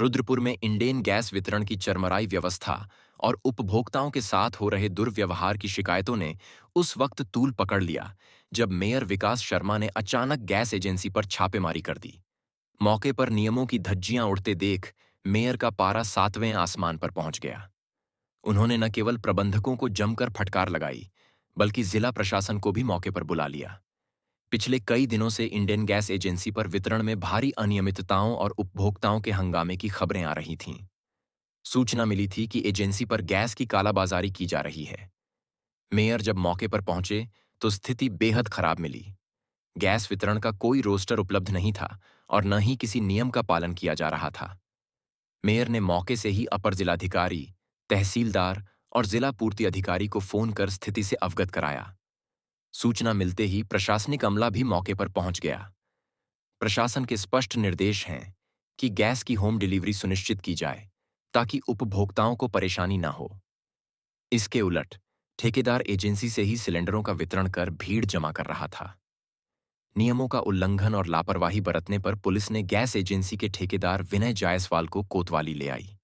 रुद्रपुर में इंडेन गैस वितरण की चरमराई व्यवस्था और उपभोक्ताओं के साथ हो रहे दुर्व्यवहार की शिकायतों ने उस वक्त तूल पकड़ लिया जब मेयर विकास शर्मा ने अचानक गैस एजेंसी पर छापेमारी कर दी। मौके पर नियमों की धज्जियां उड़ते देख मेयर का पारा 7वें आसमान पर पहुंच गया। उन्होंने न केवल प्रबंधकों को जमकर फटकार लगाई, बल्कि जिला प्रशासन को भी मौके पर बुला लिया। पिछले कई दिनों से इंडेन गैस एजेंसी पर वितरण में भारी अनियमितताओं और उपभोक्ताओं के हंगामे की खबरें आ रही थीं। सूचना मिली थी कि एजेंसी पर गैस की कालाबाजारी की जा रही है। मेयर जब मौके पर पहुंचे तो स्थिति बेहद खराब मिली। गैस वितरण का कोई रोस्टर उपलब्ध नहीं था और न ही किसी नियम का पालन किया जा रहा था। मेयर ने मौके से ही अपर जिलाधिकारी, तहसीलदार और जिला पूर्ति अधिकारी को फोन कर स्थिति से अवगत कराया। सूचना मिलते ही प्रशासनिक अमला भी मौके पर पहुंच गया। प्रशासन के स्पष्ट निर्देश हैं कि गैस की होम डिलीवरी सुनिश्चित की जाए ताकि उपभोक्ताओं को परेशानी न हो। इसके उलट ठेकेदार एजेंसी से ही सिलेंडरों का वितरण कर भीड़ जमा कर रहा था। नियमों का उल्लंघन और लापरवाही बरतने पर पुलिस ने गैस एजेंसी के ठेकेदार विनय जायसवाल को कोतवाली ले आई।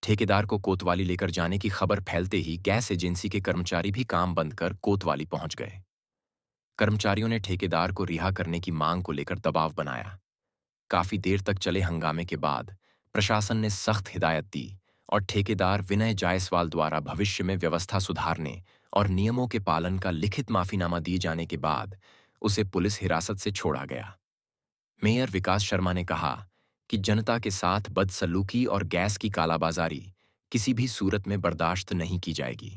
ठेकेदार को कोतवाली लेकर जाने की खबर फैलते ही गैस एजेंसी के कर्मचारी भी काम बंद कर कोतवाली पहुंच गए। कर्मचारियों ने ठेकेदार को रिहा करने की मांग को लेकर दबाव बनाया। काफी देर तक चले हंगामे के बाद प्रशासन ने सख्त हिदायत दी और ठेकेदार विनय जायसवाल द्वारा भविष्य में व्यवस्था सुधारने और नियमों के पालन का लिखित माफीनामा दिए जाने के बाद उसे पुलिस हिरासत से छोड़ा गया। मेयर विकास शर्मा ने कहा कि जनता के साथ बदसलूकी और गैस की कालाबाजारी किसी भी सूरत में बर्दाश्त नहीं की जाएगी।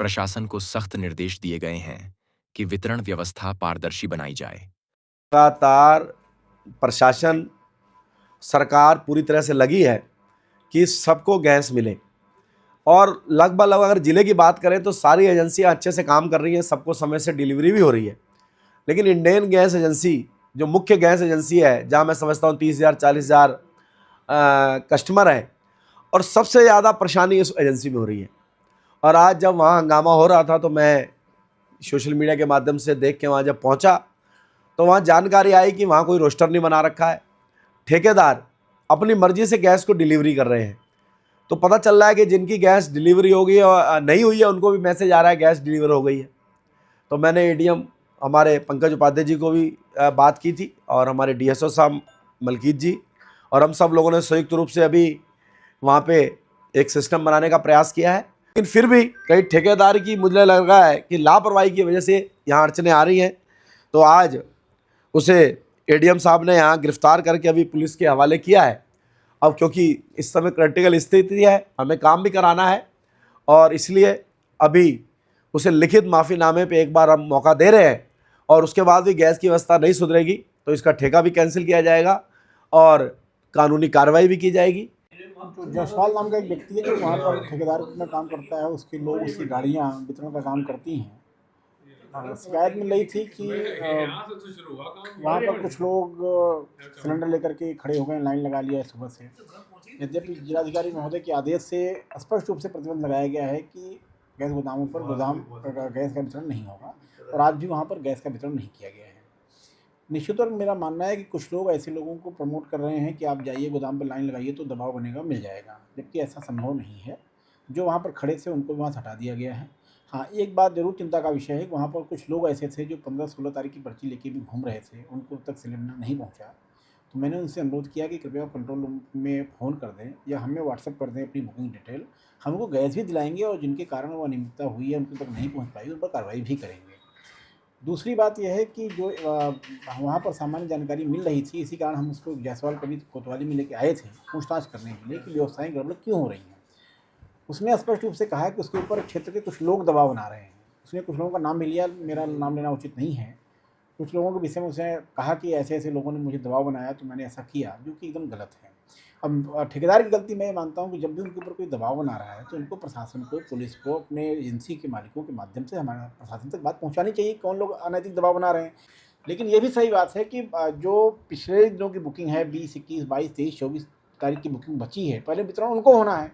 प्रशासन को सख्त निर्देश दिए गए हैं कि वितरण व्यवस्था पारदर्शी बनाई जाए। लगातार प्रशासन, सरकार पूरी तरह से लगी है कि सबको गैस मिले और लगभग अगर ज़िले की बात करें तो सारी एजेंसियां अच्छे से काम कर रही हैं, सबको समय से डिलीवरी भी हो रही है। लेकिन इंडेन गैस एजेंसी जो मुख्य गैस एजेंसी है, जहां मैं समझता हूं 30,000 40,000 कस्टमर हैं और सबसे ज़्यादा परेशानी इस एजेंसी में हो रही है। और आज जब वहाँ हंगामा हो रहा था तो मैं सोशल मीडिया के माध्यम से देख के वहाँ जब पहुँचा तो वहाँ जानकारी आई कि वहाँ कोई रोस्टर नहीं बना रखा है, ठेकेदार अपनी मर्जी से गैस को डिलीवरी कर रहे हैं। तो पता चल रहा है कि जिनकी गैस डिलीवरी हो गई है और नहीं हुई है उनको भी मैसेज आ रहा है गैस डिलीवर हो गई है। तो मैंने एडीएम हमारे पंकज उपाध्याय जी को भी बात की थी और हमारे डीएसओ साहब मलकीत जी और हम सब लोगों ने संयुक्त रूप से अभी वहाँ पे एक सिस्टम बनाने का प्रयास किया है। लेकिन फिर भी कई ठेकेदार की मुझे लग रहा है कि लापरवाही की वजह से यहाँ अड़चने आ रही हैं। तो आज उसे एडीएम साहब ने यहाँ गिरफ्तार करके अभी पुलिस के हवाले किया है। अब क्योंकि इस समय क्रिटिकल स्थिति है, हमें काम भी कराना है और इसलिए अभी उसे लिखित माफ़ीनामे पे एक बार हम मौका दे रहे हैं और उसके बाद भी गैस की व्यवस्था नहीं सुधरेगी तो इसका ठेका भी कैंसिल किया जाएगा और कानूनी कार्रवाई भी की जाएगी। तो जायसवाल नाम का एक व्यक्ति है जो वहाँ पर ठेकेदार में काम करता है, उसके लोग उसकी गाड़ियाँ वितरण का काम करती हैं। शिकायत मिल रही थी कि वहाँ पर कुछ लोग सिलेंडर लेकर के खड़े हो गए, लाइन लगा लिया है सुबह से। यद्यपि जिलाधिकारी महोदय के आदेश से स्पष्ट रूप से प्रतिबंध लगाया गया है कि गैस गोदामों पर गैस का वितरण नहीं होगा और आज भी वहाँ पर गैस का वितरण नहीं किया गया है। निश्चित तौर पर मेरा मानना है कि कुछ लोग ऐसे लोगों को प्रमोट कर रहे हैं कि आप जाइए गोदाम पर लाइन लगाइए तो दबाव बनेगा, मिल जाएगा, जबकि ऐसा संभव नहीं है। जो वहाँ पर खड़े थे उनको वहाँ से हटा दिया गया है। हाँ, एक बात ज़रूर चिंता का विषय है कि वहाँ पर कुछ लोग ऐसे थे जो 15-16 तारीख की पर्ची लेके भी घूम रहे थे, उनको अब तक सिलेंडर नहीं पहुँचा। तो मैंने उनसे अनुरोध किया कि कृपया कंट्रोल रूम में फ़ोन कर दें या हमें व्हाट्सएप कर दें अपनी बुकिंग डिटेल, हम उनको गैस भी दिलाएंगे और जिनके कारण वो अनियमितता हुई है उनके तक नहीं पहुँच पाई उन पर कार्रवाई भी करेंगे। दूसरी बात यह है कि जो वहाँ पर सामान्य जानकारी मिल रही थी, इसी कारण हम उसको जायसवाल कभी कोतवाली में लेके आए थे पूछताछ करने के लिए कि व्यवसायिक गड़बड़ क्यों हो रही है। उसने स्पष्ट रूप से कहा कि उसके ऊपर क्षेत्र के कुछ लोग दबाव बना रहे हैं। उसने कुछ लोगों का नाम भी लिया, मेरा नाम लेना उचित नहीं है। कुछ लोगों के विषय में उसने कहा कि ऐसे ऐसे लोगों ने मुझे दबाव बनाया तो मैंने ऐसा किया, जो कि एकदम गलत है। अब ठेकेदार की गलती मैं मानता हूँ कि जब भी उनके ऊपर कोई दबाव बना रहा है तो उनको प्रशासन को, पुलिस को, अपने एजेंसी के मालिकों के माध्यम से हमारे प्रशासन तक बात पहुँचानी चाहिए कौन लोग अनैतिक दबाव बना रहे हैं। लेकिन ये भी सही बात है कि जो पिछले दिनों की बुकिंग है 20, 21, 22, 23, 24 तारीख की बुकिंग बची है, पहले वितरण उनको होना है।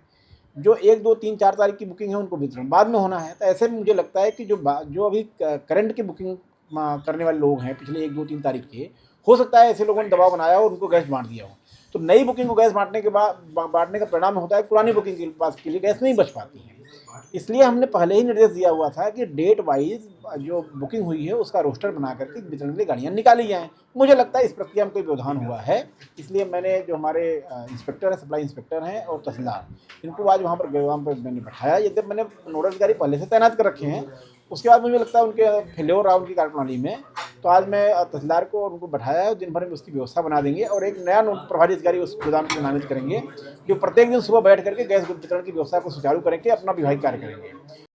जो 1, 2, 3, 4 तारीख की बुकिंग है उनको वितरण बाद में होना है। तो ऐसे में मुझे लगता है कि जो अभी करंट की बुकिंग करने वाले लोग हैं पिछले 1, 2, 3 तारीख के, हो सकता है ऐसे लोगों ने दबाव बनाया और उनको गैस बांट दिया हो। तो नई बुकिंग को गैस बांटने के बाद बांटने का परिणाम होता है पुरानी बुकिंग के लिए गैस नहीं बच पाती है। इसलिए हमने पहले ही निर्देश दिया हुआ था कि डेट वाइज जो बुकिंग हुई है उसका रोस्टर बना करके वितरण के लिए गाड़ियाँ निकाली जाएँ। मुझे लगता है इस प्रक्रिया में कोई व्यवधान हुआ है, इसलिए मैंने जो हमारे इंस्पेक्टर हैं, सप्लाई इंस्पेक्टर हैं और तहसीलदार, इनको आज वहाँ पर मैंने बैठाया। यद्यपि मैंने नोडल अधिकारी पहले से तैनात कर रखे हैं, उसके बाद मुझे लगता है उनके फेल्योर रहा उनकी कार्यप्रणाली में, तो आज मैं तहसीलदार को और उनको बैठाया है। दिन भर में उसकी व्यवस्था बना देंगे और एक नया प्रभारी अधिकारी उस गोदाम को नामित करेंगे जो प्रत्येक दिन सुबह बैठ करके गैस वितरण की व्यवस्था को सुचारू करके अपना विभागीय कार्य करेंगे।